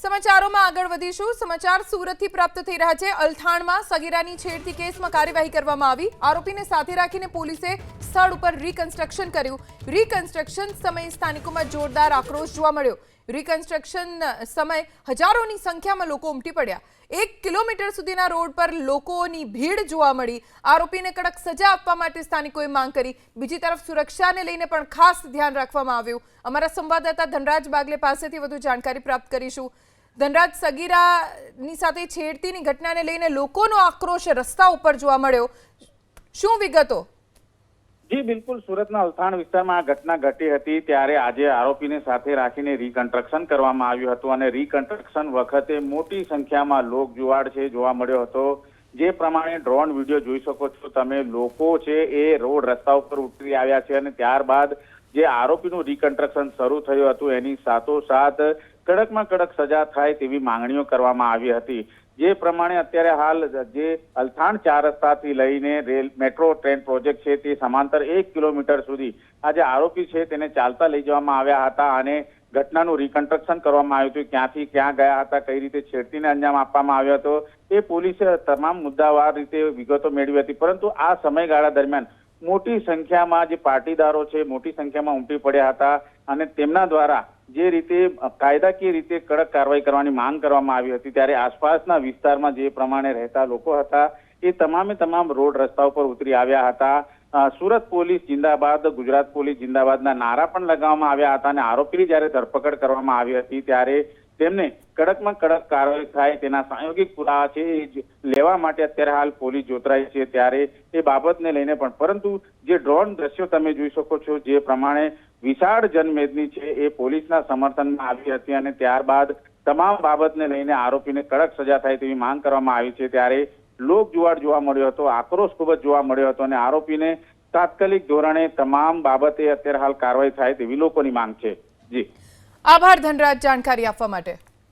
સમાચારોમાં આગળ વધીશું। સમાચાર સુરતથી પ્રાપ્ત થઈ રહ્યા છે। અલથાણમાં સગીરાની છેડતી કેસમાં કાર્યવાહી કરવામાં આવી। આરોપીને સાથે રાખીને પોલીસે સ્થળ ઉપર રીકન્સ્ટ્રક્શન કર્યું। રીકન્સ્ટ્રક્શન સમયે સ્થાનિકોમાં જોરદાર આક્રોશ જોવા મળ્યો। રીકન્સ્ટ્રક્શન સમયે હજારોની સંખ્યામાં લોકો ઉમટી પડ્યા। 1 કિલોમીટર સુધીના રોડ પર લોકોની ભીડ જોવા મળી। આરોપીને કડક સજા આપવા માટે સ્થાનિકોએ માંગ કરી। બીજી તરફ સુરક્ષાને લઈને પણ ખાસ ધ્યાન રાખવામાં આવ્યું। અમારા સંવાદદાતા ધનરાજ બાગલે પાસેથી વધુ જાણકારી પ્રાપ્ત કરીશું। ધનરાજ, સગીરાની સાથે છેડતીની ઘટનાને લઈને લોકોનો આક્રોશ રસ્તા ઉપર જોવા મળ્યો। શું વિગતો? જી બિલકુલ, સુરતના અલથાણ વિસ્તારમાં આ ઘટના ઘટી હતી ત્યારે આજે આરોપીને સાથે રાખીને રીકન્સ્ટ્રક્શન કરવામાં આવ્યું હતું અને રીકન્સ્ટ્રક્શન વખતે મોટી સંખ્યામાં લોકજુવાળ છે જોવા મળ્યો હતો। જે પ્રમાણે ડ્રોન વિડીયો જોઈ શકો છો તમે, લોકો છે એ રોડ રસ્તા ઉપર ઉતરી આવ્યા છે અને ત્યારબાદ જે આરોપીનું રીકન્સ્ટ્રક્શન શરૂ થયું હતું એની સાથોસાથ કડકમાં કડક સજા થાય તેવી માંગણીઓ કરવામાં આવી હતી। જે પ્રમાણે અત્યારે હાલ જે અલથાણ 4 રસ્તાથી લઈને મેટ્રો ટ્રેન પ્રોજેક્ટ છે તે સમાંતર 1 કિલોમીટર સુધી આ જે આરોપી છે તેને ચાલતા લઈ જવામાં આવ્યા હતા અને ઘટનાનું રીકન્સ્ટ્રક્શન કરવામાં આવ્યું હતું। ક્યાંથી ક્યાં ગયા હતા, કઈ રીતે છેડતીને અંજામ આપવામાં આવ્યો હતો, એ પોલીસે તમામ મુદ્દાવાર રીતે વિગતો મેળવી હતી। પરંતુ આ સમયગાળા દરમિયાન મોટી સંખ્યામાં જે પાટીદારો છે મોટી સંખ્યામાં ઉમટી પડ્યા હતા અને તેમના દ્વારા જે રીતે કાયદાકીય રીતે કડક કાર્યવાહી કરવાની માંગ કરવામાં આવી હતી ત્યારે આસપાસના વિસ્તારમાં જે પ્રમાણે રહેતા લોકો હતા એ તમામ રોડ રસ્તા ઉપર ઉતરી આવ્યા હતા। સુરત પોલીસ જિંદાબાદ, ગુજરાત પોલીસ જિંદાબાદના નારા પણ લગાવવામાં આવ્યા હતા અને આરોપીની જ્યારે ધરપકડ કરવામાં આવી હતી ત્યારે તેમને કડકમાં કડક કાર્યવાહી થાય તેના પ્રાયોગિક પુરાવા છે એ લેવા માટે અત્યારે હાલ પોલીસ જોતરાઈ છે ત્યારે એ બાબતને લઈને પણ, પરંતુ જે ડ્રોન દ્રશ્યો તમે જોઈ શકો છો જે પ્રમાણે વિશાળ જનમેદની છે એ પોલીસના સમર્થનમાં આવી હતી અને ત્યારબાદ તમામ બાબતને લઈને આરોપીને કડક સજા થાય તેવી માંગ કરવામાં આવી છે ત્યારે લોકજુવાળ જોવા મળ્યો હતો, આક્રોશ ખૂબ જ જોવા મળ્યો હતો અને આરોપીને તાત્કાલિક ધોરણે તમામ બાબતે અત્યારે હાલ કાર્યવાહી થાય તેવી લોકોની માંગ છે। જી આભાર ધનરાજ, જાણકારી આપવા માટે।